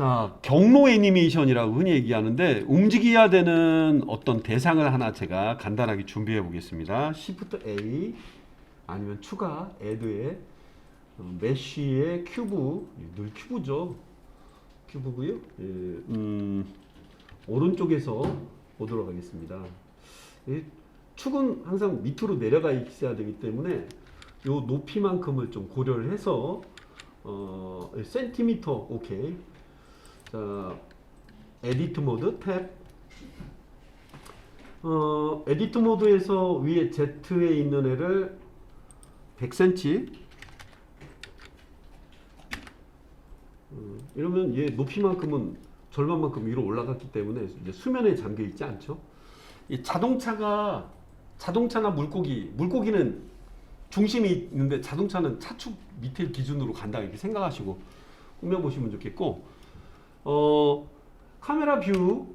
자, 경로 애니메이션이라고 흔히 얘기하는데 움직여야 되는 어떤 대상을 하나 제가 간단하게 준비해 보겠습니다. Shift A 아니면 추가 add에 메쉬의 큐브, 늘 큐브죠. 큐브고요. 예, 오른쪽에서 보도록 하겠습니다. 이 축은 항상 밑으로 내려가 있어야 되기 때문에 요 높이만큼을 좀 고려를 해서 센티미터 오케이. 자, 에디트 모드 탭. 에디트 모드에서 위에 Z에 있는 애를 100cm. 이러면 얘 높이만큼은 절반만큼 위로 올라갔기 때문에 이제 수면에 잠겨 있지 않죠. 이 자동차나 물고기는 중심이 있는데 자동차는 차축 밑에 기준으로 간다 이렇게 생각하시고 꾸며보시면 좋겠고, 카메라 뷰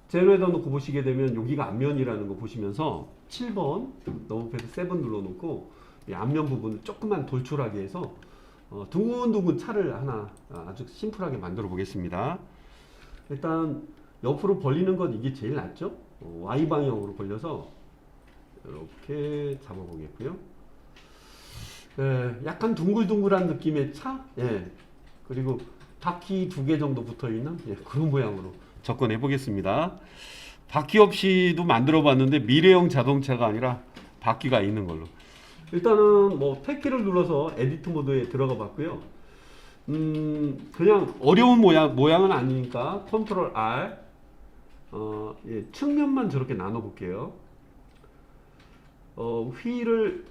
제로에다 놓고 보시게 되면 여기가 앞면이라는 거 보시면서 7번 너무패드 7 눌러놓고 이 앞면 부분을 조금만 돌출하게 해서 둥근둥근 차를 하나 아주 심플하게 만들어 보겠습니다. 일단 옆으로 벌리는 건 이게 제일 낫죠. Y 방향으로 벌려서 이렇게 잡아 보겠고요. 예, 약간 둥글둥글한 느낌의 차, 예, 그리고 바퀴 2개 정도 붙어 있는 그런 모양으로 접근해 보겠습니다. 바퀴 없이도 만들어 봤는데 미래형 자동차가 아니라 바퀴가 있는 걸로. 일단은 뭐 탭키를 눌러서 에디트 모드에 들어가 봤고요. 그냥 어려운 모양은 아니니까 컨트롤 R, 예, 측면만 저렇게 나눠 볼게요. 휠을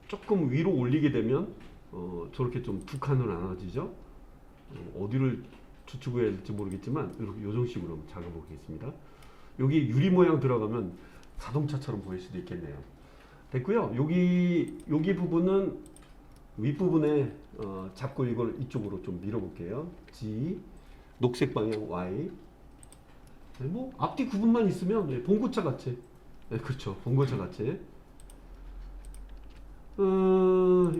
조금 위로 올리게 되면 저렇게 좀 두 칸으로 나눠지죠. 어디를 추측해야 될지 모르겠지만 이렇게 요정식으로 작업 보겠습니다. 여기 유리 모양 들어가면 자동차처럼 보일 수도 있겠네요. 됐고요. 여기 부분은 윗부분에 잡고 이걸 이쪽으로 좀 밀어볼게요. G, 녹색 방향 Y. 뭐 앞뒤 구분만 있으면 봉고차 같이, 그렇죠, 봉고차 같이.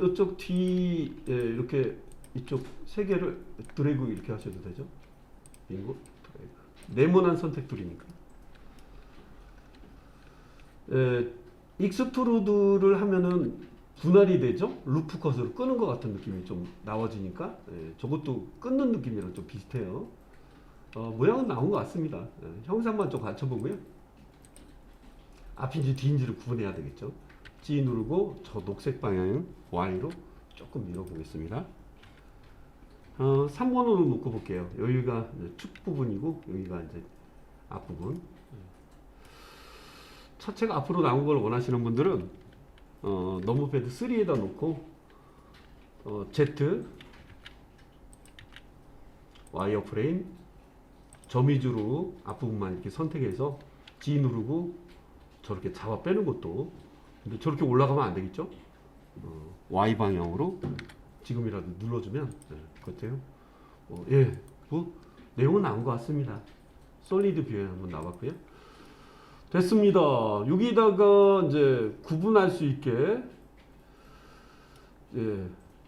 이쪽 뒤, 이렇게 이쪽 세 개를 드래그 이렇게 하셔도 되죠. 빙고 드래그. 네모난 선택툴이니까. 익스트루드를 하면은 분할이 되죠. 루프 컷으로 끄는 것 같은 느낌이 좀 나와지니까 저것도 끊는 느낌이랑 좀 비슷해요. 모양은 나온 것 같습니다. 형상만 좀 갖춰보고요. 앞인지 뒤인지를 구분해야 되겠죠. G 누르고 저 녹색 방향 Y로 조금 밀어보겠습니다. 3번으로 놓고 볼게요. 여기가 축 부분이고 여기가 이제 앞부분. 차체가 앞으로 나온 걸 원하시는 분들은 너무패드 3에다 놓고 Z 와이어프레임 점 위주로 앞부분만 이렇게 선택해서 G 누르고 저렇게 잡아 빼는 것도, 근데 저렇게 올라가면 안 되겠죠? Y 방향으로 지금이라도 눌러주면 그렇대요. 예, 뭐 내용은 나온 것 같습니다. 솔리드 뷰에 한번 나왔고요. 됐습니다. 여기다가 이제 구분할 수 있게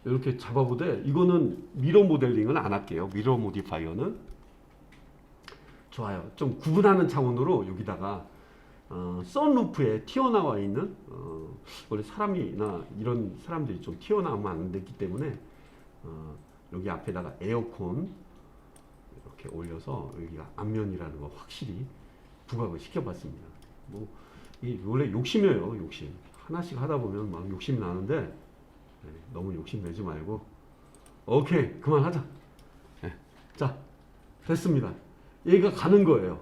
이렇게 잡아보되, 이거는 미러 모델링은 안 할게요. 미러 모디파이어는 좋아요. 좀 구분하는 차원으로 여기다가 선루프에 튀어나와 있는 원래 사람이나 이런 사람들이 좀 튀어나오면 안 됐기 때문에 여기 앞에다가 에어컨 이렇게 올려서 여기가 앞면이라는 거 확실히 부각을 시켜봤습니다. 뭐 이 원래 욕심이에요. 욕심 하나씩 하다 보면 막 욕심이 나는데 너무 욕심 내지 말고 오케이 그만하자. 자, 됐습니다. 얘가 가는 거예요.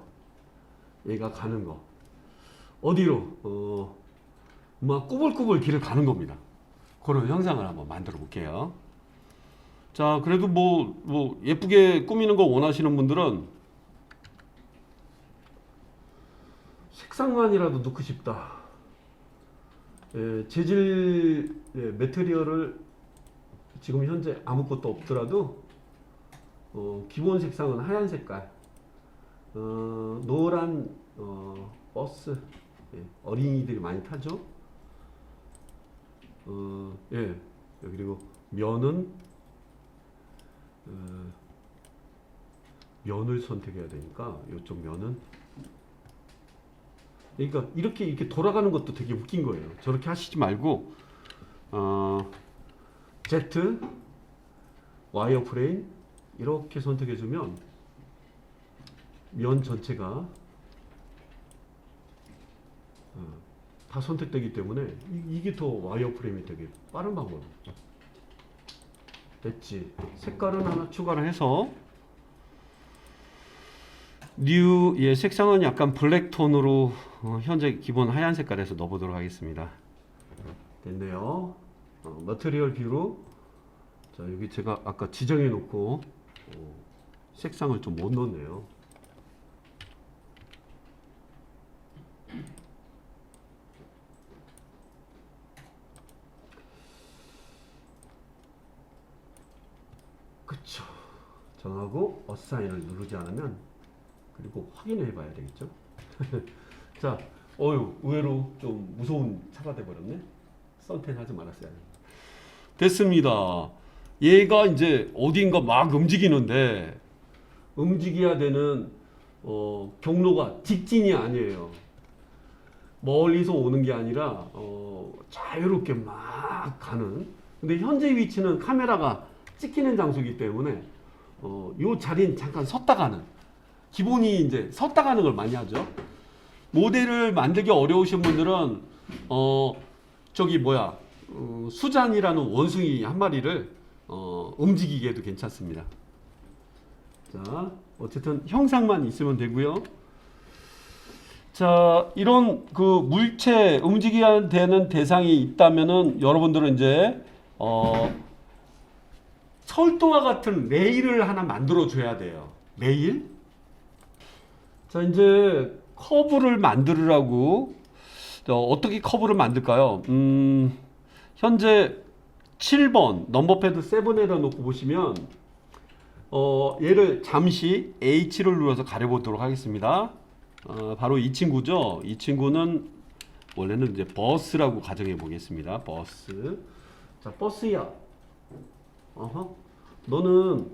얘가 가는 거 어디로 막 꾸불꾸불 길을 가는 겁니다. 그런 형상을 한번 만들어 볼게요. 자, 그래도 뭐 예쁘게 꾸미는 거 원하시는 분들은 색상만이라도 넣고 싶다. 재질 매테리얼을 지금 현재 아무것도 없더라도 기본 색상은 하얀 색깔, 노란 버스, 어린이들이 많이 타죠. 그리고 면은 면을 선택해야 되니까 이쪽 면은, 그러니까 이렇게 돌아가는 것도 되게 웃긴 거예요. 저렇게 하시지 말고 Z 와이어프레임 이렇게 선택해주면 면 전체가 다 선택되기 때문에 이게 더 와이어프레임이 되게 빠른 방법이에요. 됐지. 색깔은 하나 추가를 해서 뉴의 색상은 약간 블랙 톤으로 현재 기본 하얀 색깔에서 넣어보도록 하겠습니다. 됐네요. 머티리얼 뷰로, 자 여기 제가 아까 지정해 놓고 색상을 좀 못 넣었네요. 그쵸. 정하고 어사인을 누르지 않으면, 그리고 확인해 봐야 되겠죠. 자, 의외로 좀 무서운 차가 돼 버렸네. 선택 하지 말았어야 돼. 됐습니다. 얘가 이제 어딘가 막 움직이는데, 움직여야 되는 경로가 직진이 아니에요. 멀리서 오는 게 아니라 자유롭게 막 가는. 근데 현재 위치는 카메라가 찍히는 장소이기 때문에 요 자리는 잠깐 섰다 가는, 기본이 이제 섰다 가는 걸 많이 하죠. 모델을 만들기 어려우신 분들은 저기 뭐야, 수잔이라는 원숭이 한 마리를 움직이게 해도 괜찮습니다. 자, 어쨌든 형상만 있으면 되고요. 자, 이런 그 물체 움직여야 되는 대상이 있다면은 여러분들은 이제 철도와 같은 레일을 하나 만들어 줘야 돼요. 레일. 자, 이제 커브를 만들으라고, 어떻게 커브를 만들까요? 현재 7번 넘버패드 7에다 놓고 보시면 얘를 잠시 H를 눌러서 가려보도록 하겠습니다. 바로 이 친구죠. 이 친구는 원래는 이제 버스라고 가정해 보겠습니다. 버스. 자, 버스야. 너는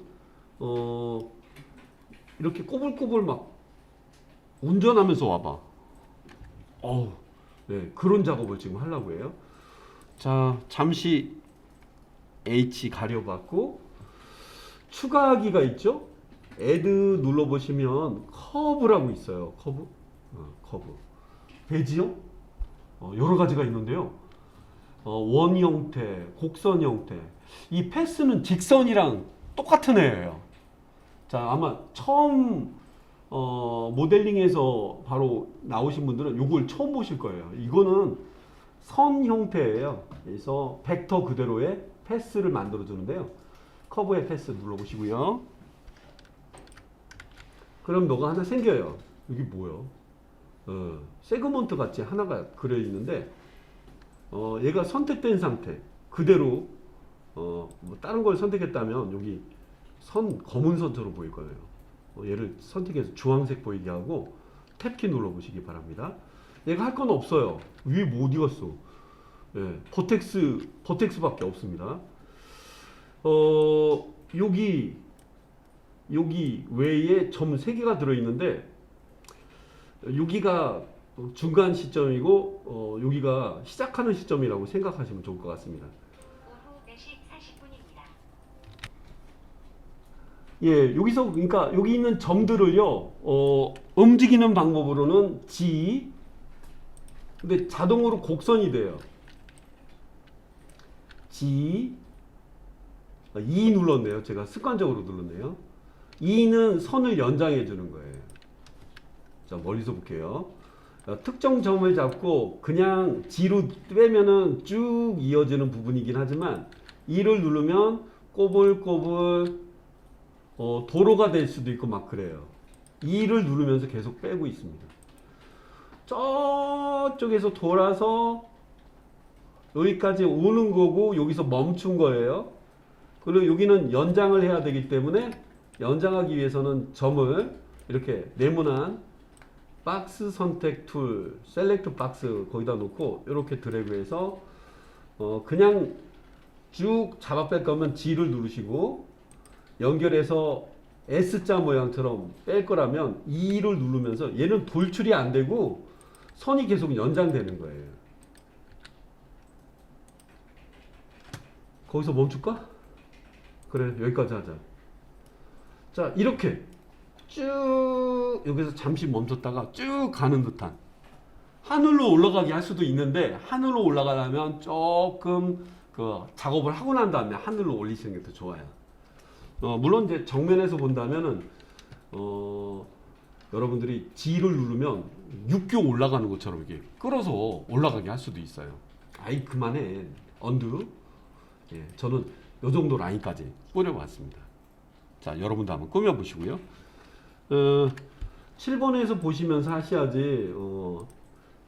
이렇게 꼬불꼬불 막 운전하면서 와봐. 네, 그런 작업을 지금 하려고 해요. 자, 잠시 H 가려봤고, 추가하기가 있죠. 애드 눌러보시면 커브라고 있어요. 커브. 커브. 배지형? 여러 가지가 있는데요. 원 형태, 곡선 형태. 이 패스는 직선이랑 똑같은 애예요. 자, 아마 처음 모델링에서 바로 나오신 분들은 이걸 처음 보실 거예요. 이거는 선 형태예요. 그래서 벡터 그대로의 패스를 만들어 주는데요. 커브의 패스 눌러보시고요. 그럼 뭐가 하나 생겨요. 이게 뭐예요? 세그먼트 같이 하나가 그려 있는데, 얘가 선택된 상태 그대로 뭐 다른 걸 선택했다면 여기 검은 선처럼 보일 거예요. 얘를 선택해서 주황색 보이게 하고 탭키 눌러보시기 바랍니다. 얘가 할 건 없어요. 위에 뭐 어디 갔어? 예, 버텍스밖에 없습니다. 여기 외에 점 3개가 들어있는데, 여기가 중간 시점이고 여기가 시작하는 시점이라고 생각하시면 좋을 것 같습니다. 오후 4시 40분입니다. 예, 여기서 그러니까 여기 있는 점들을요 움직이는 방법으로는 G, 근데 자동으로 곡선이 돼요. G, E 눌렀네요. 제가 습관적으로 눌렀네요. E는 선을 연장해 주는 거예요. 자, 멀리서 볼게요. 특정 점을 잡고 그냥 G로 빼면은 쭉 이어지는 부분이긴 하지만, E를 누르면 꼬불꼬불 도로가 될 수도 있고 막 그래요. E를 누르면서 계속 빼고 있습니다. 저쪽에서 돌아서 여기까지 오는 거고 여기서 멈춘 거예요. 그리고 여기는 연장을 해야 되기 때문에 연장하기 위해서는 점을 이렇게 네모난 박스 선택 툴, 셀렉트 박스 거기다 놓고 이렇게 드래그해서 그냥 쭉 잡아 뺄 거면 G를 누르시고, 연결해서 S자 모양처럼 뺄 거라면 2를 누르면서 얘는 돌출이 안 되고 선이 계속 연장되는 거예요. 거기서 멈출까? 그래, 여기까지 하자. 자, 이렇게 쭉 여기서 잠시 멈췄다가 쭉 가는 듯한, 하늘로 올라가게 할 수도 있는데 하늘로 올라가려면 조금 그 작업을 하고 난 다음에 하늘로 올리시는 게 더 좋아요. 물론 이제 정면에서 본다면은 여러분들이 G를 누르면 육교 올라가는 것처럼 이렇게 끌어서 올라가게 할 수도 있어요. 아이 그만해. 언두. 예, 저는 요 정도 라인까지 꾸며봤습니다. 자, 여러분도 한번 꾸며보시고요. 7번에서 보시면서 하셔야지.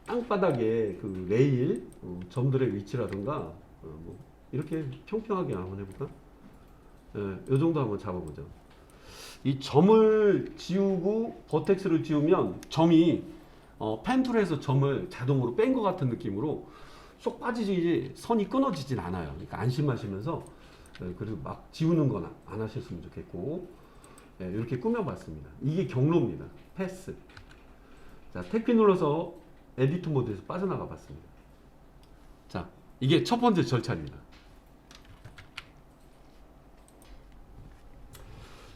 땅바닥에 그 레일 점들의 위치라든가 뭐 이렇게 평평하게 한번 해볼까? 이 정도 한번 잡아보죠. 이 점을 지우고 버텍스를 지우면 점이 펜툴에서 점을 자동으로 뺀 것 같은 느낌으로 쏙 빠지지 선이 끊어지진 않아요. 그러니까 안심하시면서 그리고 막 지우는 건 안 하셨으면 좋겠고, 이렇게 꾸며봤습니다. 이게 경로입니다. 패스. 자, 탭키 눌러서 에디터 모드에서 빠져나가 봤습니다. 자, 이게 첫 번째 절차입니다.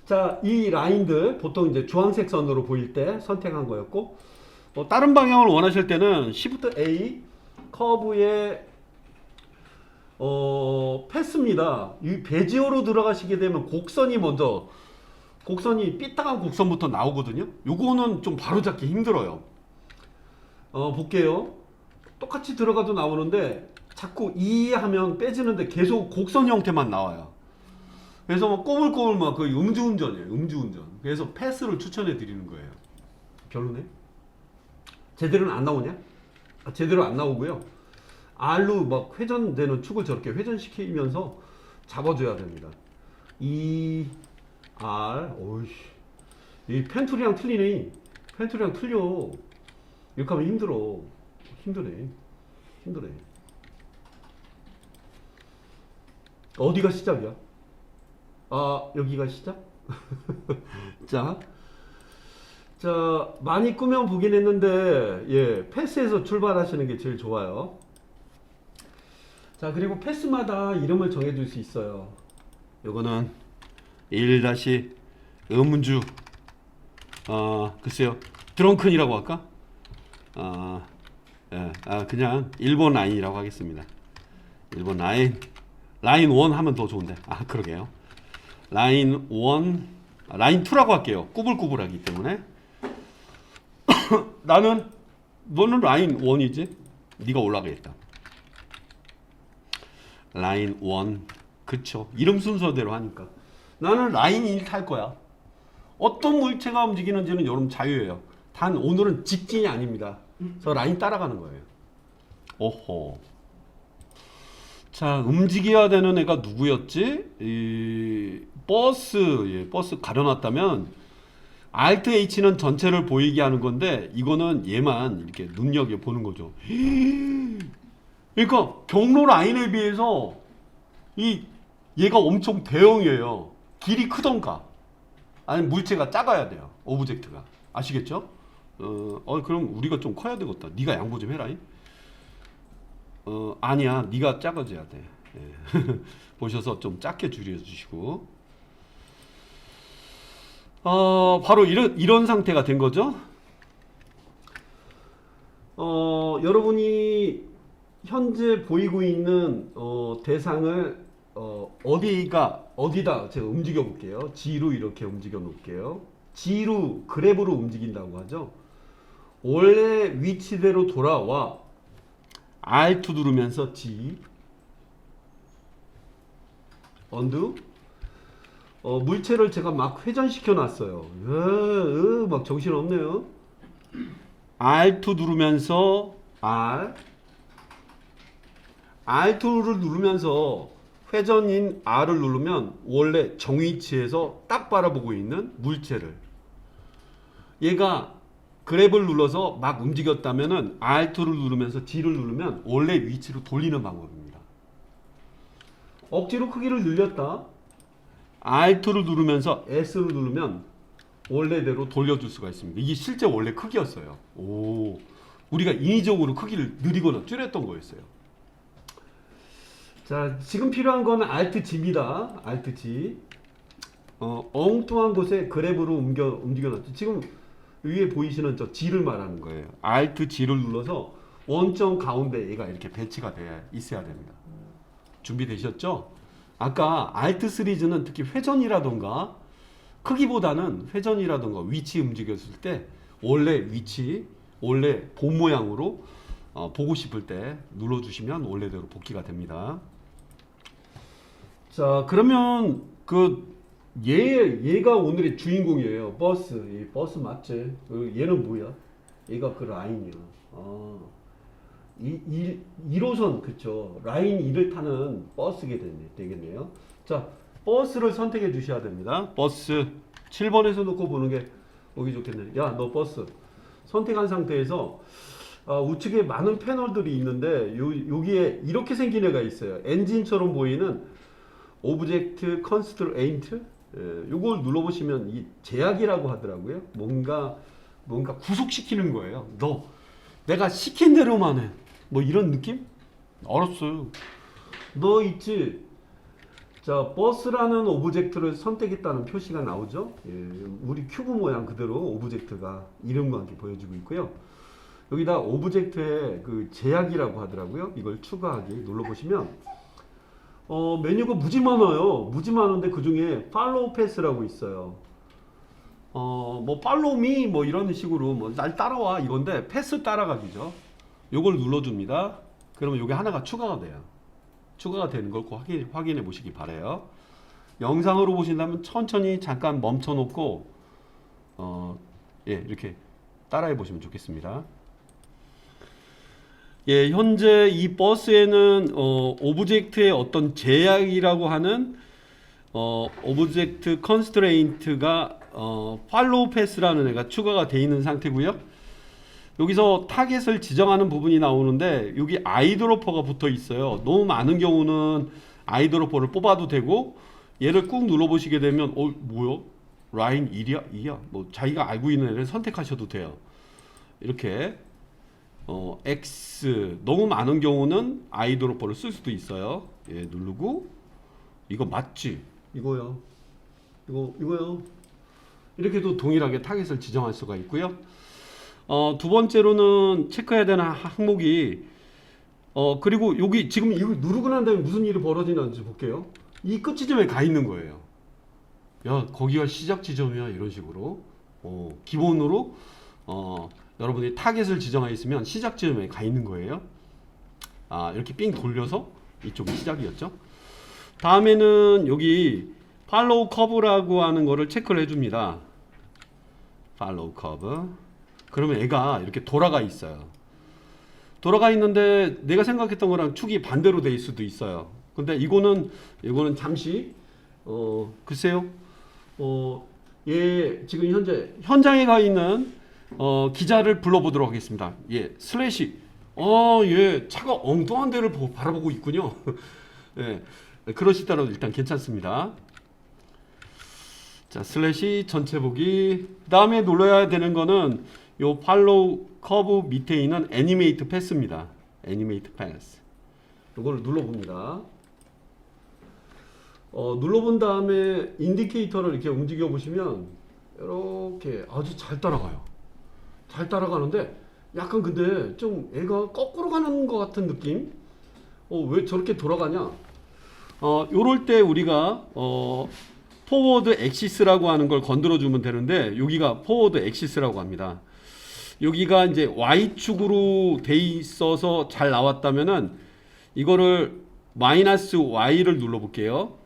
자, 이 라인들 보통 이제 주황색 선으로 보일 때 선택한 거였고, 다른 방향을 원하실 때는 Shift A 커브의 패스입니다. 이 베지어로 들어가시게 되면 곡선이 먼저, 곡선이 삐딱한 곡선부터 나오거든요. 요거는 좀 바로잡기 힘들어요. 볼게요. 똑같이 들어가도 나오는데 자꾸 이 하면 빼지는데 계속 곡선 형태만 나와요. 그래서 막 꼬물꼬물 막 그 음주운전이에요. 음주운전. 그래서 패스를 추천해 드리는 거예요. 별로네. 제대로는 안 나오냐? 제대로 안 나오고요. R로 막 회전되는 축을 저렇게 회전시키면서 잡아줘야 됩니다. 이 R, 오이씨, 이 펜툴이랑 틀리네. 펜툴이랑 틀려. 이렇게 하면 힘들어. 힘드네. 힘드네. 어디가 시작이야? 아, 여기가 시작? 자, 많이 꾸며 보긴 했는데, 예, 패스에서 출발하시는 게 제일 좋아요. 자, 그리고 패스마다 이름을 정해줄 수 있어요. 요거는 1- 음주, 글쎄요, 드렁큰이라고 할까? 예, 그냥 1번 라인이라고 하겠습니다. 1번 라인, 라인 1 하면 더 좋은데. 그러게요. 라인 1, 라인 2라고 할게요. 꾸불꾸불하기 때문에. 너는 라인 1이지? 네가 올라가겠다. 라인 1, 그쵸. 이름 순서대로 하니까. 나는 라인 1 탈 거야. 어떤 물체가 움직이는지는 여러분 자유예요. 단 오늘은 직진이 아닙니다. 저 라인 따라가는 거예요. 오호. 자, 움직여야 되는 애가 누구였지? 버스, 예, 버스 가려놨다면 Alt H는 전체를 보이게 하는 건데 이거는 얘만 이렇게 눈여겨 보는 거죠. 그러니까 경로 라인에 비해서 얘가 엄청 대형이에요. 길이 크던가 아니면 물체가 작아야 돼요. 오브젝트가. 아시겠죠? 그럼 우리가 좀 커야 되겠다. 네가 양보 좀 해라. 아니야, 네가 작아져야 돼. 예. 보셔서 좀 작게 줄여주시고, 바로 이런 상태가 된 거죠. 여러분이 현재 보이고 있는 대상을 어디다 제가 움직여 볼게요. G로 이렇게 움직여 놓을게요. G로 그랩으로 움직인다고 하죠. 원래 위치대로 돌아와. R2 누르면서 G 언두. 물체를 제가 막 회전시켜 놨어요. 막 정신 없네요. R2 누르면서 R2를 누르면서 회전인 R을 누르면 원래 정위치에서 딱 바라보고 있는 물체를, 얘가 그랩을 눌러서 막 움직였다면은 R2를 누르면서 G를 누르면 원래 위치로 돌리는 방법입니다. 억지로 크기를 늘렸다. Alt를 누르면서 S를 누르면 원래대로 돌려줄 수가 있습니다. 이게 실제 원래 크기였어요. 오, 우리가 인위적으로 크기를 느리거나 줄였던 거였어요. 자, 지금 필요한 거는 Alt G입니다. Alt G. 엉뚱한 곳에 그래브로 움직여놨죠. 지금 위에 보이시는 저 G를 말하는 거예요. Alt G를 눌러서 원점 가운데 얘가 이렇게 배치가 돼 있어야 됩니다. 준비되셨죠? 아까 Alt 시리즈는 특히 회전이라던가 크기보다는 회전이라던가 위치 움직였을 때 원래 위치, 원래 본 모양으로 보고 싶을 때 눌러주시면 원래대로 복귀가 됩니다. 자, 그러면 얘가 오늘의 주인공이에요. 버스. 이 버스 맞지? 얘는 뭐야? 얘가 그 라인이야. 1호선, 그쵸. 라인 2를 타는 버스게 되겠네요. 자, 버스를 선택해 주셔야 됩니다. 버스 7번에서 놓고 보는 게 보기 좋겠네. 야, 너 버스 선택한 상태에서 우측에 많은 패널들이 있는데 여기에 이렇게 생긴 애가 있어요. 엔진처럼 보이는 오브젝트 컨스트레인트, 요걸 눌러보시면 이 제약이라고 하더라고요. 뭔가 구속시키는 거예요. 너 내가 시킨 대로만 해. 뭐 이런 느낌? 알았어요. 너 있지? 자, 버스라는 오브젝트를 선택했다는 표시가 나오죠. 우리 큐브 모양 그대로 오브젝트가 이름과 함께 보여주고 있고요. 여기다 오브젝트의 그 제약이라고 하더라고요. 이걸 추가하기 눌러보시면 메뉴가 무지 많아요. 무지 많은데 그 중에 팔로우 패스라고 있어요. 뭐 팔로우 미 뭐 이런 식으로 뭐 날 따라와 이건데 패스 따라가기죠. 요걸 눌러줍니다. 그러면 요게 하나가 추가가 돼요. 추가가 되는 걸 꼭 확인해 보시기 바래요. 영상으로 보신다면 천천히 잠깐 멈춰 놓고 이렇게 따라해 보시면 좋겠습니다. 예, 현재 이 버스에는 오브젝트의 어떤 제약이라고 하는 오브젝트 컨스트레인트가 팔로우 패스라는 애가 추가가 되어 있는 상태고요. 여기서 타겟을 지정하는 부분이 나오는데 여기 아이드로퍼가 붙어 있어요. 너무 많은 경우는 아이드로퍼를 뽑아도 되고 얘를 꾹 눌러 보시게 되면 뭐야? 라인 1이야? 2야? 뭐 자기가 알고 있는 애를 선택하셔도 돼요. 이렇게 X 너무 많은 경우는 아이드로퍼를 쓸 수도 있어요. 예, 누르고 이거 맞지? 이거요. 이거요. 이렇게도 동일하게 타겟을 지정할 수가 있고요. 두 번째로는 체크해야 되는 항목이 그리고 여기 지금 이거 누르고 난 다음에 무슨 일이 벌어지는지 볼게요. 이 끝 지점에 가 있는 거예요. 야, 거기가 시작 지점이야 이런 식으로 기본으로 여러분이 타겟을 지정하여 있으면 시작 지점에 가 있는 거예요. 이렇게 삥 돌려서 이쪽이 시작이었죠. 다음에는 여기 팔로우 커브라고 하는 거를 체크를 해줍니다. 팔로우 커브. 그러면 애가 이렇게 돌아가 있어요. 돌아가 있는데 내가 생각했던 거랑 축이 반대로 돼 있을 수도 있어요. 근데 이거는 잠시 글쎄요. 얘 지금 현장에 가 있는 기자를 불러보도록 하겠습니다. 예, 슬래시. 얘 차가 엉뚱한 데를 바라보고 있군요. 예, 그러시더라도 일단 괜찮습니다. 자, 슬래시 전체 보기. 다음에 눌러야 되는 거는 요 팔로우 커브 밑에 있는 애니메이트 패스입니다. 애니메이트 패스. 요거를 눌러봅니다. 눌러본 다음에 인디케이터를 이렇게 움직여 보시면 이렇게 아주 잘 따라가요. 잘 따라가는데 약간 근데 좀 애가 거꾸로 가는 것 같은 느낌? 왜 저렇게 돌아가냐? 요럴 때 우리가 포워드 엑시스라고 하는 걸 건드려 주면 되는데 여기가 포워드 엑시스라고 합니다. 여기가 이제 Y축으로 돼 있어서 잘 나왔다면은 이거를 마이너스 Y를 눌러 볼게요.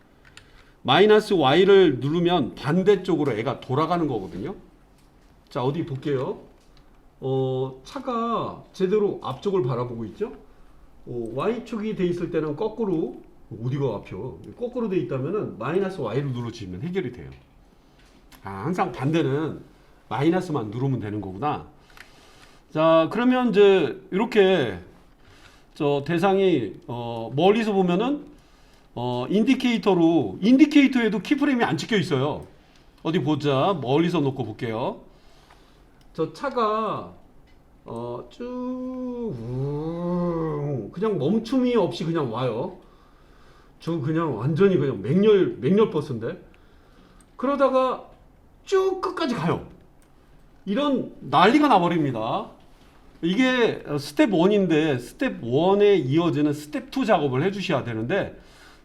마이너스 Y를 누르면 반대쪽으로 애가 돌아가는 거거든요. 자, 어디 볼게요. 차가 제대로 앞쪽을 바라보고 있죠. Y축이 돼 있을 때는 거꾸로 어디가 앞이요? 거꾸로 돼 있다면은 마이너스 Y를 눌러주시면 해결이 돼요. 항상 반대는 마이너스만 누르면 되는 거구나. 자, 그러면 이제 이렇게 저 대상이 멀리서 보면은 인디케이터에도 키프레임이 안 찍혀 있어요. 어디 보자. 멀리서 놓고 볼게요. 저 차가 그냥 멈춤이 없이 그냥 와요. 저 그냥 완전히 그냥 맹렬 버스인데 그러다가 쭉 끝까지 가요. 이런 난리가 나버립니다. 이게 스텝 1인데 스텝 1에 이어지는 스텝 2 작업을 해주셔야 되는데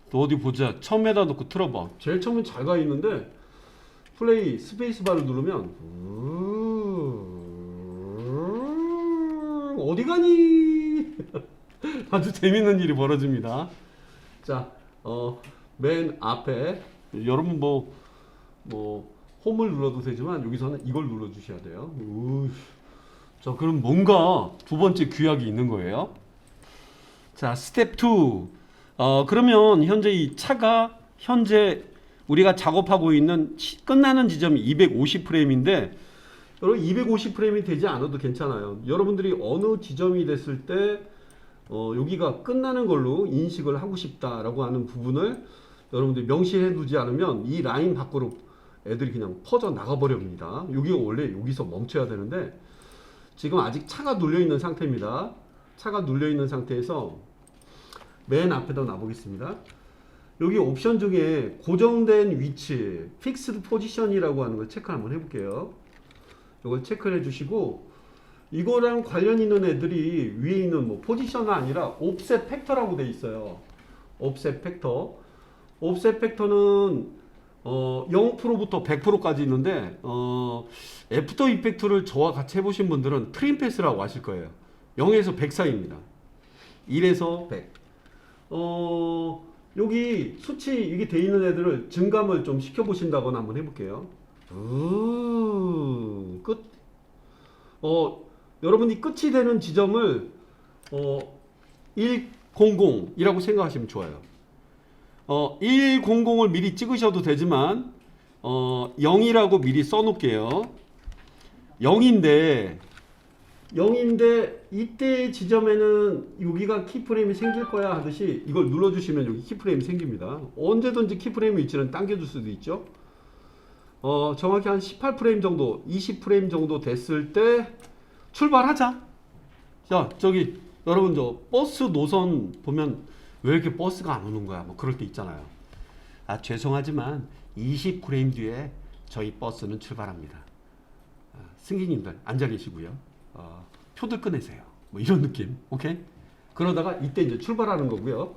또 어디 보자. 처음에다 놓고 틀어봐. 제일 처음엔 잘 가 있는데 플레이 스페이스바를 누르면 어디 가니? 아주 재밌는 일이 벌어집니다. 자, 맨 앞에 여러분 뭐 홈을 눌러도 되지만 여기서는 이걸 눌러 주셔야 돼요. 자, 그럼 뭔가 두 번째 규약이 있는 거예요. 자, 스텝 2. 그러면 현재 이 차가 현재 우리가 작업하고 있는 끝나는 지점이 250프레임인데 여러분 250프레임이 되지 않아도 괜찮아요. 여러분들이 어느 지점이 됐을 때 여기가 끝나는 걸로 인식을 하고 싶다라고 하는 부분을 여러분들이 명시해 두지 않으면 이 라인 밖으로 애들이 그냥 퍼져 나가 버립니다. 여기가 원래 여기서 멈춰야 되는데 지금 아직 차가 눌려 있는 상태입니다. 차가 눌려 있는 상태에서 맨 앞에다 놔보겠습니다. 여기 옵션 중에 고정된 위치, 픽스드 포지션이라고 하는 걸 체크 한번 해볼게요. 이걸 체크를 해주시고 이거랑 관련 있는 애들이 위에 있는 뭐 포지션은 아니라 옵셋 팩터라고 돼 있어요. 옵셋 팩터. 옵셋 팩터는 0%부터 100%까지 있는데 애프터 이펙트를 저와 같이 해보신 분들은 트림 패스라고 하실 거예요. 0에서 100 사이입니다. 1에서 100. 여기 수치 이게 돼 있는 애들을 증감을 좀 시켜보신다거나 한번 해볼게요. 끝. 여러분이 끝이 되는 지점을 100이라고 생각하시면 좋아요. 100을 미리 찍으셔도 되지만 0이라고 미리 써놓을게요. 0인데 이때 지점에는 여기가 키프레임이 생길 거야 하듯이 이걸 눌러주시면 여기 키프레임이 생깁니다. 언제든지 키프레임 위치는 당겨줄 수도 있죠. 정확히 한 18프레임 정도 20프레임 정도 됐을 때 출발하자. 자, 저기 여러분 저 버스 노선 보면 왜 이렇게 버스가 안 오는 거야? 뭐 그럴 때 있잖아요. 아, 죄송하지만 20프레임 뒤에 저희 버스는 출발합니다. 승기님들 앉아 계시고요. 표들 꺼내세요. 뭐 이런 느낌. 오케이? 그러다가 이때 이제 출발하는 거고요.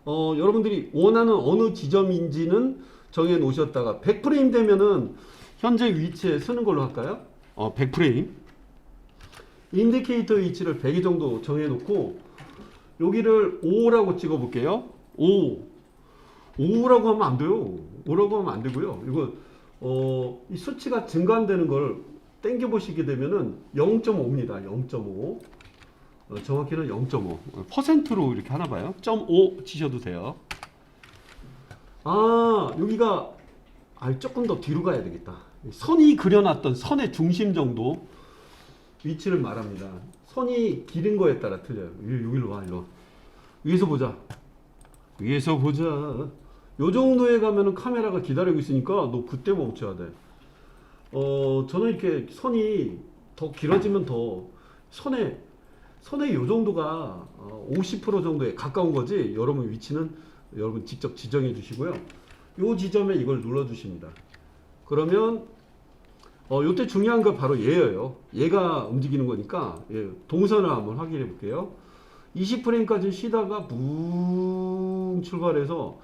여러분들이 원하는 어느 지점인지는 정해 놓으셨다가 100프레임 되면은 현재 위치에 서는 걸로 할까요? 100프레임. 인디케이터 위치를 100 정도 정해 놓고 여기를 5라고 찍어 볼게요. 5라고 하면 안 돼요. 5라고 하면 안 되고요. 이거 이 수치가 증가되는 걸 당겨 보시게 되면은 0.5입니다. 0.5. 정확히는 0.5. 퍼센트로 이렇게 하나 봐요. 0.5 치셔도 돼요. 여기가 조금 더 뒤로 가야 되겠다. 선이 그려놨던 선의 중심 정도 위치를 말합니다. 선이 기른 거에 따라 틀려요. 여기로 와, 일로. 위에서 보자. 요 정도에 가면은 카메라가 기다리고 있으니까 너 그때 멈춰야 돼. 저는 이렇게 선이 더 길어지면 더 선의 요 정도가 50% 정도에 가까운 거지. 여러분 위치는 여러분 직접 지정해 주시고요. 요 지점에 이걸 눌러 주십니다. 그러면 요때 중요한 거 바로 얘예요. 얘가 움직이는 거니까 동선을 한번 확인해 볼게요. 20프레임까지 쉬다가 붕 출발해서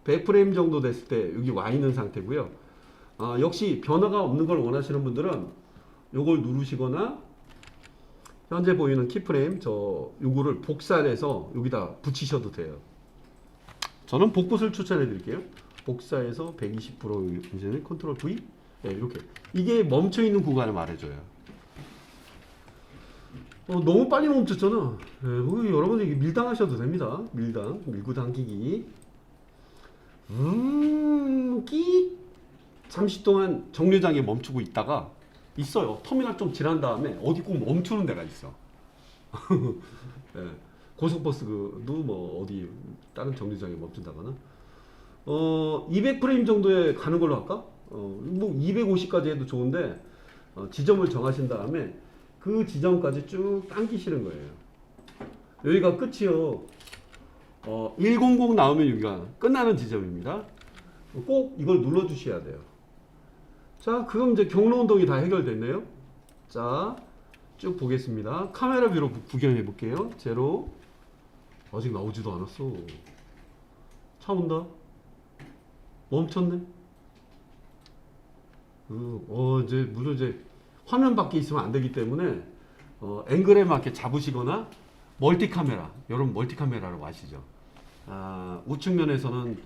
100프레임 정도 됐을 때 여기 와 있는 상태고요. 역시 변화가 없는 걸 원하시는 분들은 요걸 누르시거나 현재 보이는 키프레임 요거를 복사해서 여기다 붙이셔도 돼요. 저는 복붙을 추천해 드릴게요. 복사해서 120% 이제는 컨트롤 V 이렇게 이게 멈춰 있는 구간을 말해줘요. 너무 빨리 멈췄잖아. 여러분 이게 밀당하셔도 됩니다. 밀고 당기기. 잠시 동안 정류장에 멈추고 있다가 있어요. 터미널 좀 지난 다음에 어디 꼭 멈추는 데가 있어. 고속버스도 뭐 어디 다른 정류장에 멈춘다거나 200프레임 정도에 가는 걸로 할까? 뭐 250까지 해도 좋은데 지점을 정하신 다음에 그 지점까지 쭉 당기시는 거예요. 여기가 끝이요. 100 나오면 여기가 끝나는 지점입니다. 꼭 이걸 눌러 주셔야 돼요. 자, 그럼 이제 경로 운동이 다 해결됐네요. 자, 쭉 보겠습니다. 카메라 뷰로 구경해 볼게요. 제로. 아직 나오지도 않았어. 차 온다. 멈췄네. 이제 물론 이제 화면 밖에 있으면 안 되기 때문에 앵글에 맞게 잡으시거나 멀티 카메라, 여러분 멀티 카메라라고 아시죠? 우측면에서는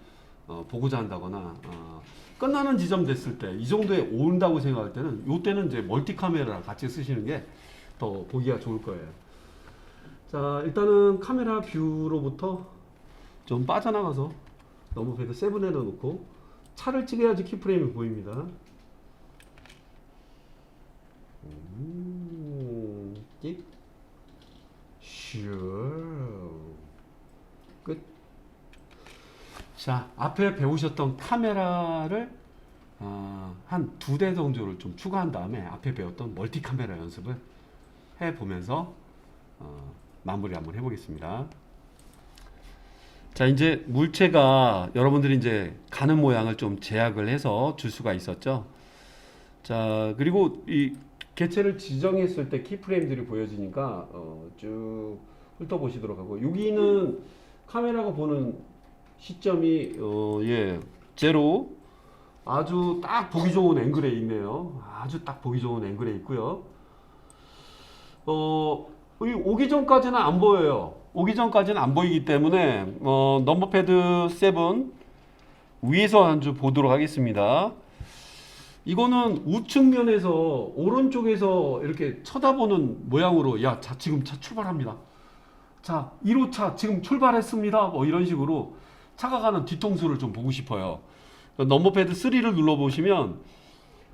보고자 한다거나 끝나는 지점 됐을 때 이 정도에 온다고 생각할 때는 이때는 이제 멀티 카메라 같이 쓰시는 게 더 보기가 좋을 거예요. 자, 일단은 카메라 뷰로부터 좀 빠져나가서 넘버패드 7에 넣어놓고 차를 찍어야지 키프레임이 보입니다. 찍. 슈. 끝. 자, 앞에 배우셨던 카메라를 한 2대 정도를 좀 추가한 다음에 앞에 배웠던 멀티 카메라 연습을 해보면서 마무리 한번 해보겠습니다. 자, 이제 물체가 여러분들이 이제 가는 모양을 좀 제약을 해서 줄 수가 있었죠. 자, 그리고 이 개체를 지정했을 때 키프레임들이 보여지니까 쭉 훑어보시도록 하고, 여기는 카메라가 보는 시점이 제로, 아주 딱 보기 좋은 앵글에 있네요. 아주 딱 보기 좋은 앵글에 있고요. 오기 전까지는 안 보여요. 오기 전까지는 안 보이기 때문에 넘버패드 7 위에서 한 줄 보도록 하겠습니다. 이거는 우측면에서 오른쪽에서 이렇게 쳐다보는 모양으로, 야, 자, 지금 차 출발합니다. 자, 1호차 지금 출발했습니다. 뭐 이런 식으로 차가 가는 뒤통수를 좀 보고 싶어요. 넘버패드 3를 눌러보시면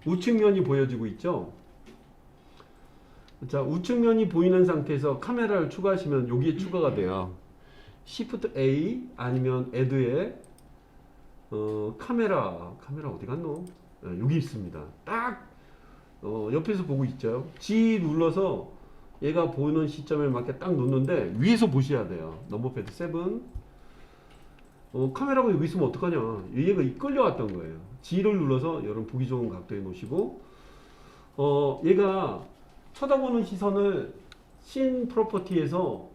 우측면이 보여지고 있죠. 자, 우측면이 보이는 상태에서 카메라를 추가하시면 여기에 추가가 돼요. Shift A 아니면 Add에 카메라 어디 갔노? 여기 있습니다. 딱 옆에서 보고 있죠. G 눌러서 얘가 보이는 시점에 맞게 딱 놓는데 위에서 보셔야 돼요. 넘버패드 7. 카메라가 여기 있으면 어떡하냐. 얘가 끌려왔던 거예요. G를 눌러서 여러분 보기 좋은 각도에 놓으시고, 얘가 쳐다보는 시선을 씬 프로퍼티에서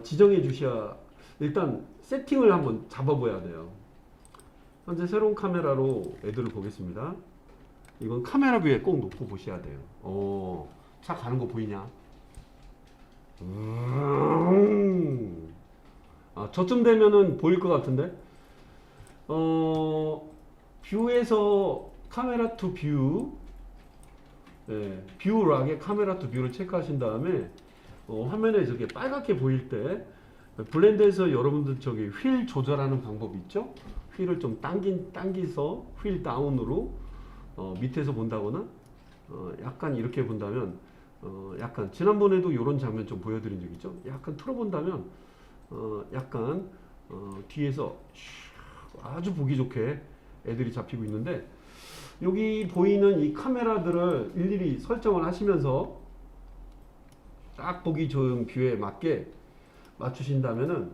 지정해 주셔야, 일단 세팅을 한번 잡아봐야 돼요. 현재 새로운 카메라로 애들을 보겠습니다. 이건 카메라 뷰에 꼭 놓고 보셔야 돼요. 차 가는 거 보이냐? 저쯤 되면은 보일 것 같은데, 뷰에서 카메라 투 뷰, 뷰 락에 카메라 투 뷰를 체크하신 다음에 화면에 저게 빨갛게 보일 때 블렌드에서 여러분들 저기 휠 조절하는 방법이 있죠. 휠을 좀 당기서 휠 다운으로 밑에서 본다거나 약간 이렇게 본다면, 약간 지난번에도 이런 장면 좀 보여드린 적 있죠. 약간 틀어본다면 약간 뒤에서 아주 보기 좋게 애들이 잡히고 있는데, 여기 보이는 이 카메라들을 일일이 설정을 하시면서 딱 보기 좋은 뷰에 맞게 맞추신다면은,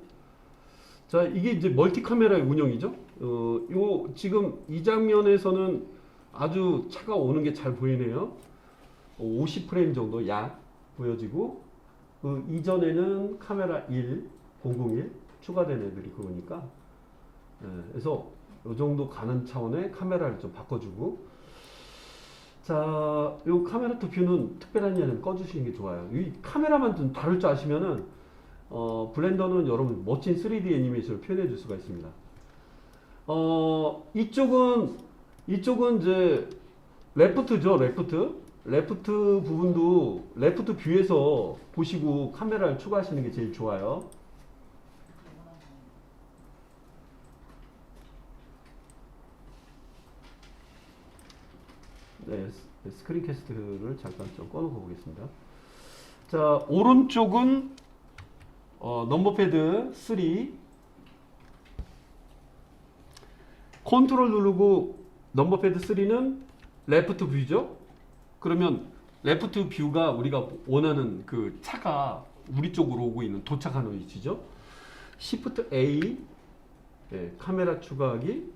자, 이게 이제 멀티 카메라의 운영이죠. 요 지금 이 장면에서는 아주 차가 오는 게 잘 보이네요. 50프레임 정도 약 보여지고, 그 이전에는 카메라 1, 001 추가된 애들이 그러니까, 그래서 요 정도 가는 차원의 카메라를 좀 바꿔주고, 자, 요 카메라 투 뷰는 특별한 게 아니면 꺼주시는 게 좋아요. 이 카메라만 좀 다룰 줄 아시면은 블렌더는 여러분 멋진 3D 애니메이션을 표현해 줄 수가 있습니다. 이쪽은 이제 레프트죠. 레프트 부분도 레프트 뷰에서 보시고 카메라를 추가하시는 게 제일 좋아요. 네, 스크린 캐스트를 잠깐 좀 꺼놓고 보겠습니다. 자, 오른쪽은 넘버패드 3, 컨트롤 누르고 넘버패드 3는 레프트 뷰죠. 그러면 레프트 뷰가 우리가 원하는 그 차가 우리 쪽으로 오고 있는 도착하는 위치죠. Shift A, 예, 카메라 추가하기.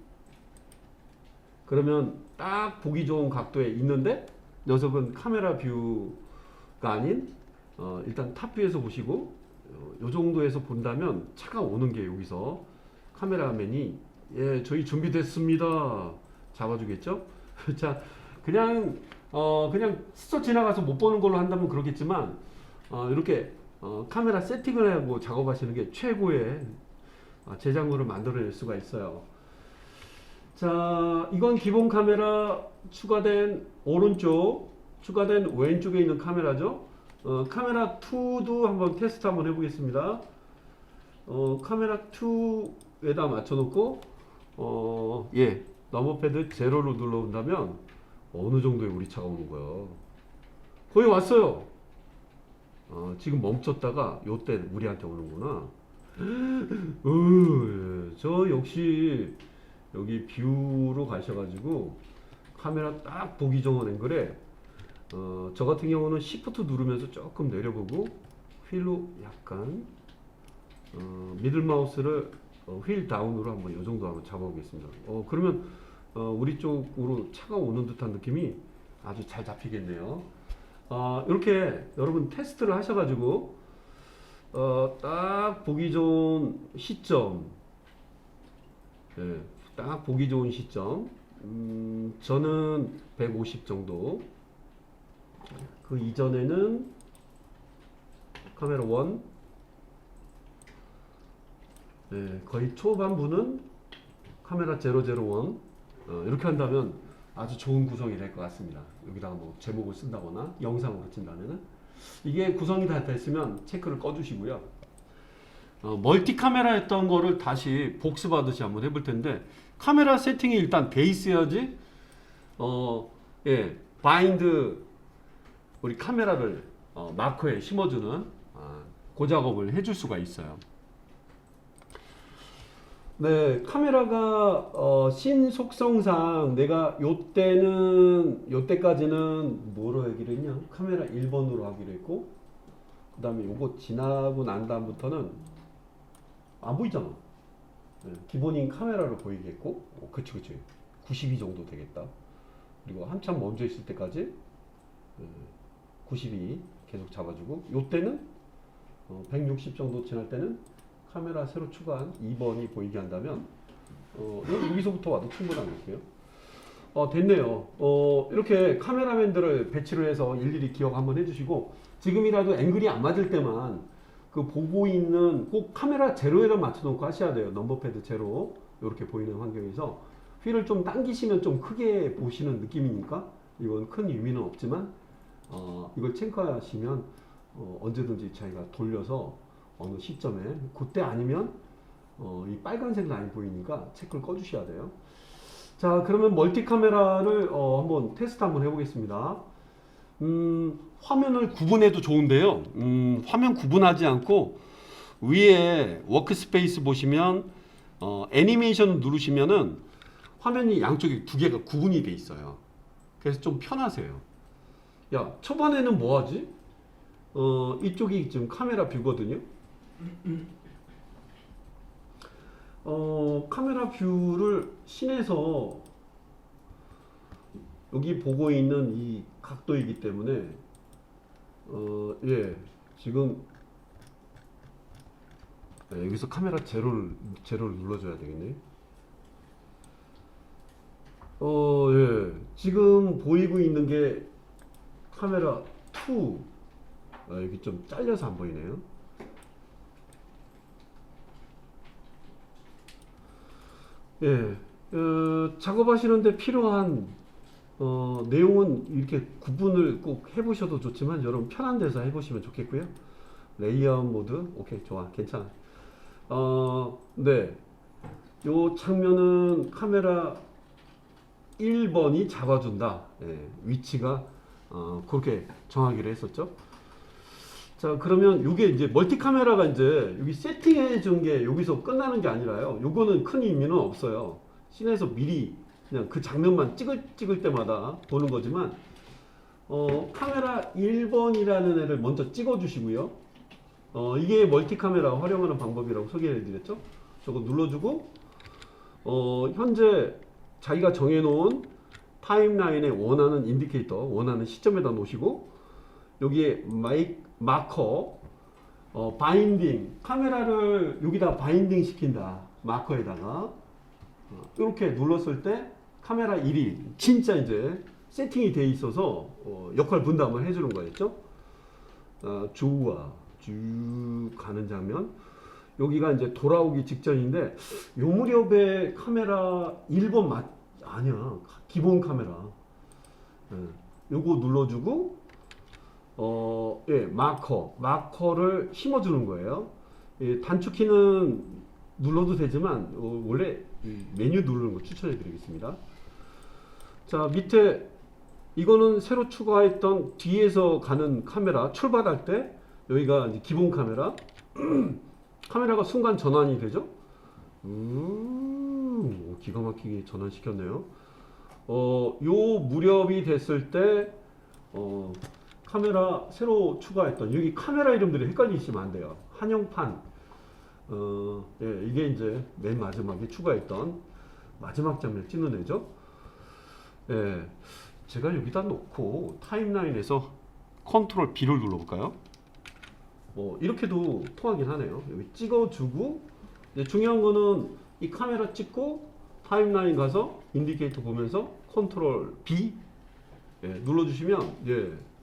그러면 딱 보기 좋은 각도에 있는데 녀석은 카메라 뷰가 아닌 일단 탑뷰에서 보시고 요 정도에서 본다면 차가 오는 게 여기서 카메라맨이 예 저희 준비됐습니다 잡아주겠죠. 자 그냥 스쳐 지나가서 못 보는 걸로 한다면 그렇겠지만 이렇게 카메라 세팅을 하고 작업하시는 게 최고의 제작물을 만들어낼 수가 있어요. 자 이건 기본 카메라 추가된 오른쪽 추가된 왼쪽에 있는 카메라죠. 카메라 2도 한번 테스트 한번 해보겠습니다. 카메라 2에다 맞춰놓고 예 넘버패드 제로로 눌러본다면 어느 정도의 우리 차가 오는 거예요. 거의 왔어요. 지금 멈췄다가 요때 우리한테 오는구나. 예. 저 역시 여기 뷰로 가셔가지고 카메라 딱 보기 좋은 앵글에 저 같은 경우는 Shift 누르면서 조금 내려보고 휠로 약간 미들 마우스를 휠 다운으로 한번 이 정도 한번 잡아보겠습니다. 그러면 우리 쪽으로 차가 오는 듯한 느낌이 아주 잘 잡히겠네요. 이렇게 여러분 테스트를 하셔가지고 딱 보기 좋은 시점, 예, 딱 보기 좋은 시점. 저는 150 정도. 그 이전에는 카메라 1, 네, 거의 초반부는 카메라 001. 이렇게 한다면 아주 좋은 구성이 될 것 같습니다. 여기다가 뭐 제목을 쓴다거나 영상으로 친다면은 이게 구성이 다 됐으면 체크를 꺼주시고요. 멀티 카메라였던 거를 다시 복습하듯이 한번 해볼 텐데 카메라 세팅이 일단 돼 있어야지 예, 바인드 우리 카메라를 마커에 심어주는 그 작업을 해줄 수가 있어요. 네, 카메라가 신 속성상 내가 요때까지는 뭐로 하기로 했냐? 카메라 1번으로 하기로 했고 그 다음에 요거 지나고 난 다음부터는 안 보이잖아. 네, 기본인 카메라로 보이겠고 그치 92 정도 되겠다. 그리고 한참 먼저 있을 때까지 92 계속 잡아주고 요때는 160 정도 지날 때는 카메라 새로 추가한 2번이 보이게 한다면 여기서부터 와도 충분한 거고요. 됐네요. 이렇게 카메라맨들을 배치를 해서 일일이 기억 한번 해주시고 지금이라도 앵글이 안 맞을 때만 그 보고 있는 꼭 카메라 제로에다 맞춰놓고 하셔야 돼요. 넘버패드 제로 이렇게 보이는 환경에서 휠을 좀 당기시면 좀 크게 보시는 느낌이니까 이건 큰 의미는 없지만 이걸 체크하시면 언제든지 자기가 돌려서 어느 시점에 그때 아니면 이 빨간색 라인 보이니까 체크를 꺼주셔야 돼요. 자 그러면 멀티 카메라를 한번 테스트 한번 해보겠습니다. 화면을 구분해도 좋은데요. 화면 구분하지 않고 위에 워크스페이스 보시면 애니메이션을 누르시면은 화면이 양쪽에 두 개가 구분이 돼 있어요. 그래서 좀 편하세요. 야 초반에는 뭐 하지? 이쪽이 지금 카메라 뷰거든요. 카메라 뷰를 신에서 여기 보고 있는 이 각도이기 때문에 예 지금 여기서 카메라 제로를 눌러줘야 되겠네. 예 지금 보이고 있는 게 카메라 2. 여기 좀 잘려서 안 보이네요. 예, 작업하시는데 필요한 내용은 이렇게 구분을 꼭 해보셔도 좋지만 여러분 편한 데서 해보시면 좋겠고요. 레이아웃 모드, 오케이, 좋아, 괜찮아. 네, 요 장면은 카메라 1번이 잡아준다. 예, 위치가 그렇게 정하기로 했었죠. 자 그러면 이게 이제 멀티 카메라가 이제 여기 세팅해 준 게 여기서 끝나는 게 아니라요. 요거는 큰 의미는 없어요. 씬에서 미리 그냥 그 장면만 찍을 때마다 보는 거지만 카메라 1번이라는 애를 먼저 찍어 주시고요. 이게 멀티 카메라 활용하는 방법이라고 소개해 드렸죠. 저거 눌러주고 현재 자기가 정해놓은 타임라인에 원하는 인디케이터, 원하는 시점에다 놓으시고 여기에 마커, 바인딩, 카메라를 여기다 바인딩 시킨다. 마커에다가 이렇게 눌렀을 때 카메라 1이 진짜 이제 세팅이 돼 있어서 역할 분담을 해주는 거였죠. 좋아, 쭉 가는 장면. 여기가 이제 돌아오기 직전인데 요 무렵에 카메라 1번 아니야, 기본 카메라. 요거 눌러주고 예, 마커를 심어주는 거예요. 예, 단축키는 눌러도 되지만 원래 메뉴 누르는 거 추천해 드리겠습니다. 자, 밑에 이거는 새로 추가했던 뒤에서 가는 카메라, 출발할 때 여기가 이제 기본 카메라. 카메라가 순간 전환이 되죠. 기가 막히게 전환시켰네요. 요 무렵이 됐을 때 카메라 새로 추가했던 여기 카메라 이름들이 헷갈리시면 안 돼요. 한영판. 예, 이게 이제 맨 마지막에 추가했던 마지막 장면 찍는 애죠. 예, 제가 여기다 놓고 타임라인에서 컨트롤 B를 눌러볼까요? 이렇게도 통하긴 하네요. 여기 찍어주고, 중요한 거는 이 카메라 찍고 타임라인 가서 인디케이터 보면서 컨트롤 B 눌러주시면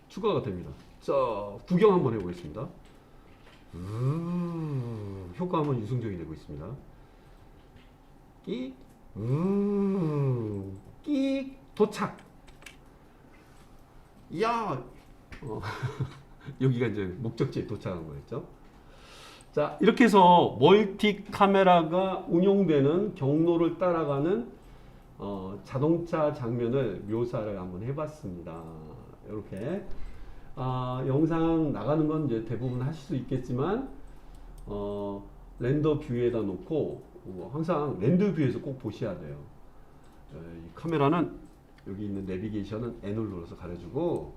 추가가 됩니다. 자, 구경 한번 해보겠습니다. 효과음은 유승적이 되고 있습니다. 끼 도착. 야, 여기가 이제 목적지에 도착한 거였죠. 자, 이렇게 해서 멀티 카메라가 운용되는 경로를 따라가는 자동차 장면을 묘사를 한번 해봤습니다. 이렇게 영상 나가는 건 이제 대부분 하실 수 있겠지만 렌더 뷰에다 놓고 항상 렌더 뷰에서 꼭 보셔야 돼요. 이 카메라는 여기 있는 내비게이션은 N을 눌러서 가려주고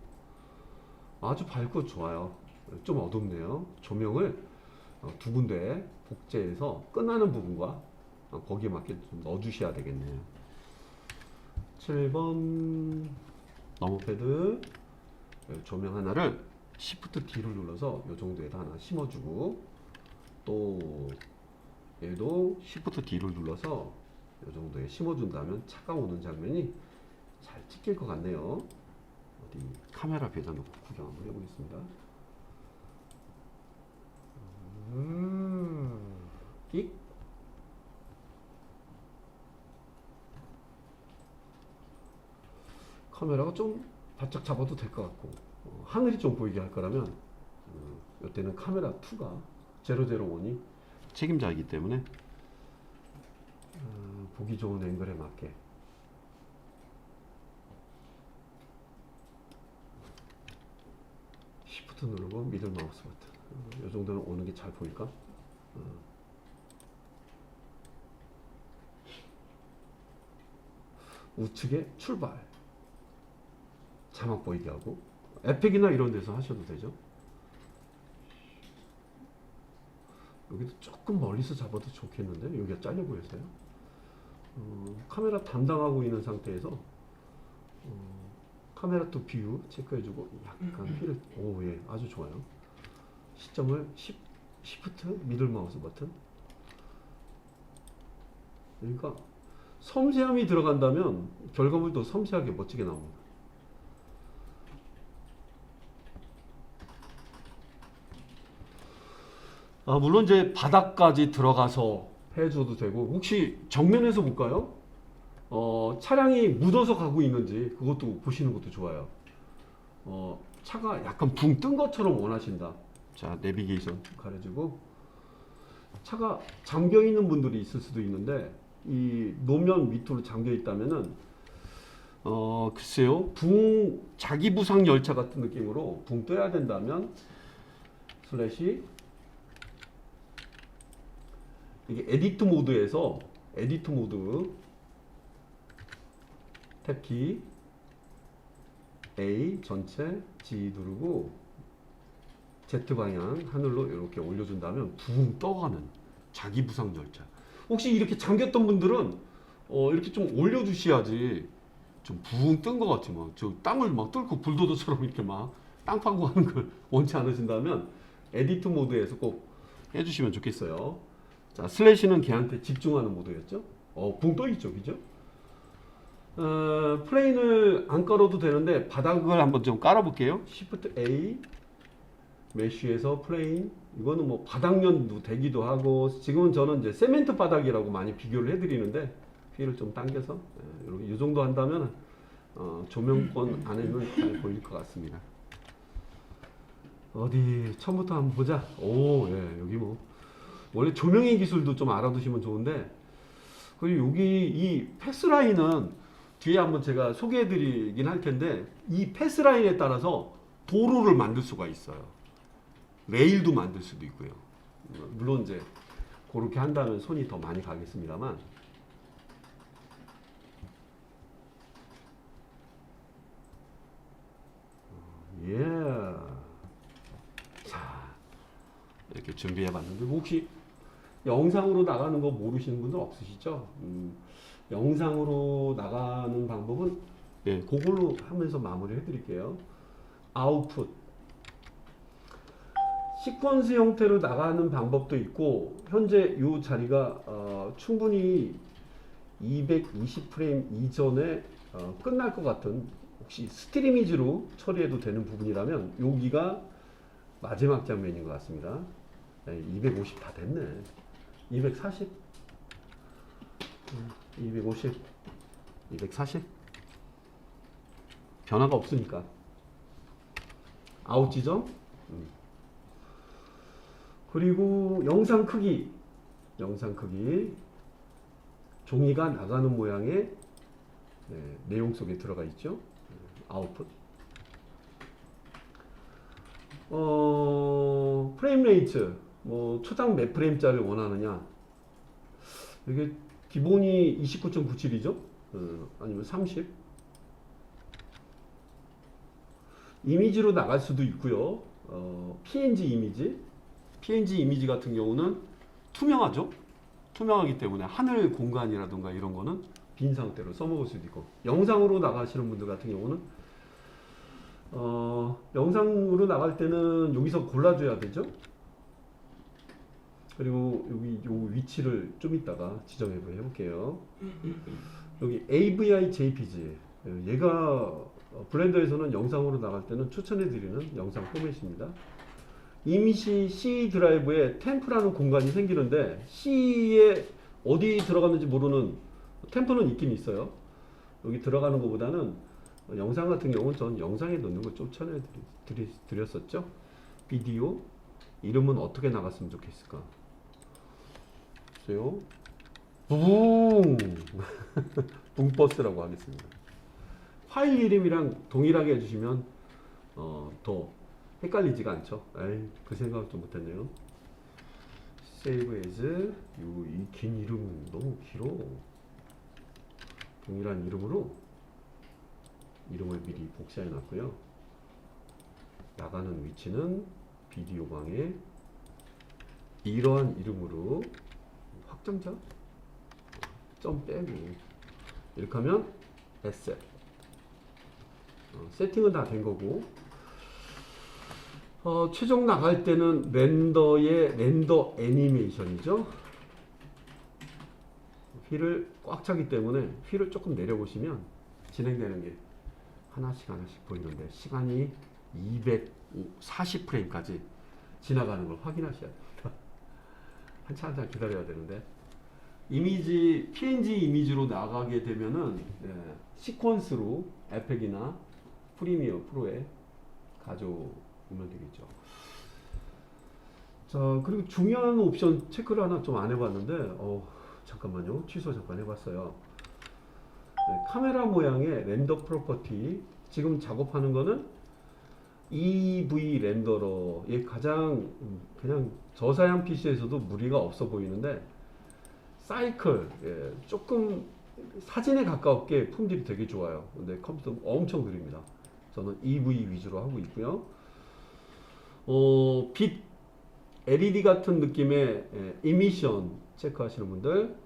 아주 밝고 좋아요. 좀 어둡네요. 조명을 두 군데 복제해서 끝나는 부분과 거기에 맞게 좀 넣어주셔야 되겠네요. 7번 너머패드 조명 하나를 Shift D를 눌러서 이 정도에다 하나 심어주고 또 얘도 Shift D를 눌러서 이 정도에 심어준다면 차가 오는 장면이 잘 찍힐 것 같네요. 어디 카메라 뷰에다 놓고 구경 한번 해보겠습니다. 끽. 카메라가 좀 바짝 잡아도 될 것 같고 하늘이 좀 보이게 할 거라면 이때는 카메라 2가 001이 책임자이기 때문에 보기 좋은 앵글에 맞게 Shift 누르고 미들 마우스 버튼 이 정도는 오는 게 잘 보일까? 우측에 출발 자막 보이게 하고 에픽이나 이런 데서 하셔도 되죠. 여기도 조금 멀리서 잡아도 좋겠는데 여기가 잘려 보여서요. 카메라 담당하고 있는 상태에서 카메라 또 뷰 체크해주고 약간 휠을 예, 아주 좋아요. 시점을 Shift 미들 마우스 버튼. 그러니까 섬세함이 들어간다면 결과물도 섬세하게 멋지게 나옵니다. 물론 이제 바닥까지 들어가서 해줘도 되고 혹시 정면에서 볼까요? 차량이 묻어서 가고 있는지 그것도 보시는 것도 좋아요. 차가 약간 붕 뜬 것처럼 원하신다. 자, 내비게이션 가려주고 차가 잠겨 있는 분들이 있을 수도 있는데 이 노면 밑으로 잠겨 있다면은 글쎄요, 자기 부상 열차 같은 느낌으로 붕 떠야 된다면 슬래시 이게 에디트 모드에서 에디트 모드 탭키 A 전체 G 누르고 Z 방향 하늘로 이렇게 올려준다면 붕 떠가는 자기 부상 절차. 혹시 이렇게 잠겼던 분들은 이렇게 좀 올려주셔야지 좀 붕 뜬 것 같지 뭐. 저 땅을 막 뚫고 불도저처럼 이렇게 막 땅 파고 하는 걸 원치 않으신다면 에디트 모드에서 꼭 해주시면 좋겠어요. 자, 슬래시는 걔한테 집중하는 모드였죠. 붕 떠 있죠, 그죠? 플레인을 안 깔아도 되는데 바닥을 한번 좀 깔아볼게요. Shift A 메쉬에서 플레인 이거는 뭐 바닥면도 되기도 하고 지금은 저는 이제 세멘트 바닥이라고 많이 비교를 해드리는데 휠을 좀 당겨서 이렇게 이 정도 한다면 조명권 안에는 잘 보일 것 같습니다. 어디 처음부터 한번 보자. 오, 예, 여기 뭐 원래 조명의 기술도 좀 알아두시면 좋은데 그리고 여기 이 패스라인은 뒤에 한번 제가 소개해드리긴 할 텐데 이 패스라인에 따라서 도로를 만들 수가 있어요. 레일도 만들 수도 있고요. 물론 이제 그렇게 한다면 손이 더 많이 가겠습니다만 예. 자, 이렇게 준비해 봤는데 혹시 영상으로 나가는 거 모르시는 분들 없으시죠? 영상으로 나가는 방법은 예, 그걸로 하면서 마무리 해드릴게요. 아웃풋 시퀀스 형태로 나가는 방법도 있고 현재 이 자리가 충분히 220프레임 이전에 끝날 것 같은 혹시 스트리미지로 처리해도 되는 부분이라면 여기가 마지막 장면인 것 같습니다. 250 다 됐네. 240 250 240 변화가 없으니까 아웃 지점 그리고 영상 크기 종이가 나가는 모양의 내용 속에 들어가 있죠. 아웃풋 프레임 레이트 뭐 초당 몇 프레임짜리 원하느냐 이게 기본이 29.97이죠. 아니면 30 이미지로 나갈 수도 있고요. PNG 이미지 같은 경우는 투명하죠. 투명하기 때문에 하늘 공간이라든가 이런 거는 빈 상태로 써먹을 수도 있고 영상으로 나가시는 분들 같은 경우는 영상으로 나갈 때는 여기서 골라줘야 되죠. 그리고 여기 요 위치를 좀 이따가 지정해 볼게요. 여기 AVI JPG 얘가 블렌더에서는 영상으로 나갈 때는 추천해 드리는 영상 포맷입니다. 이미지 C 드라이브에 템프라는 공간이 생기는데 C에 어디 들어갔는지 모르는 템프는 있긴 있어요. 여기 들어가는 것보다는 영상 같은 경우는 전 영상에 넣는 걸 추천해 드렸었죠. 비디오 이름은 어떻게 나갔으면 좋겠을까? 글쎄요. 붕! 붕버스라고 하겠습니다. 파일 이름이랑 동일하게 해주시면 더 헷갈리지가 않죠. 에이, 그 생각을 좀 못했네요. Save as 이 긴 이름 너무 길어. 동일한 이름으로 이름을 미리 복사해 놨고요. 나가는 위치는 비디오 방에 이러한 이름으로 확정자 점 빼고 이렇게 하면 에셋 세팅은 다 된 거고 최종 나갈 때는 렌더의 렌더 애니메이션이죠. 휠을 꽉 차기 때문에 휠을 조금 내려보시면 진행되는 게 하나씩 보이는데 시간이 240프레임까지 지나가는 걸 확인하셔야 됩니다. 한참 기다려야 되는데 이미지 PNG 이미지로 나가게 되면은 시퀀스로 에펙이나 프리미어 프로에 가져오면 되겠죠. 자, 그리고 중요한 옵션 체크를 하나 좀 안 해봤는데 잠깐만요. 취소 잠깐 해봤어요. 카메라 모양의 렌더 프로퍼티 지금 작업하는 거는 EV 렌더러의 가장 그냥 저사양 PC에서도 무리가 없어 보이는데 사이클 조금 사진에 가깝게 품질이 되게 좋아요. 근데 컴퓨터 엄청 느립니다. 저는 EV 위주로 하고 있고요. 빛 LED 같은 느낌의 이미션 체크하시는 분들,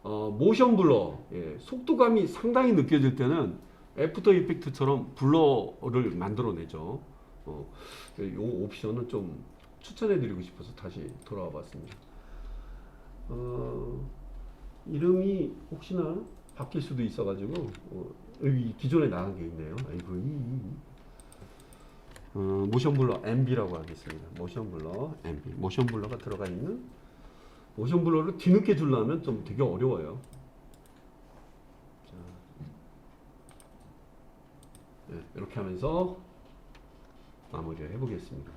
모션 블러, 속도감이 상당히 느껴질 때는 애프터 이펙트처럼 블러를 만들어내죠. 이 옵션은 좀 추천해드리고 싶어서 다시 돌아와 봤습니다. 이름이 혹시나 바뀔 수도 있어가지고 여기 기존에 나간 게 있네요. 모션 블러 MB라고 하겠습니다. 모션 블러 MB. 모션 블러가 들어가 있는 모션 블러를 뒤늦게 주려면 좀 되게 어려워요. 자, 네, 이렇게 하면서 마무리를 해보겠습니다.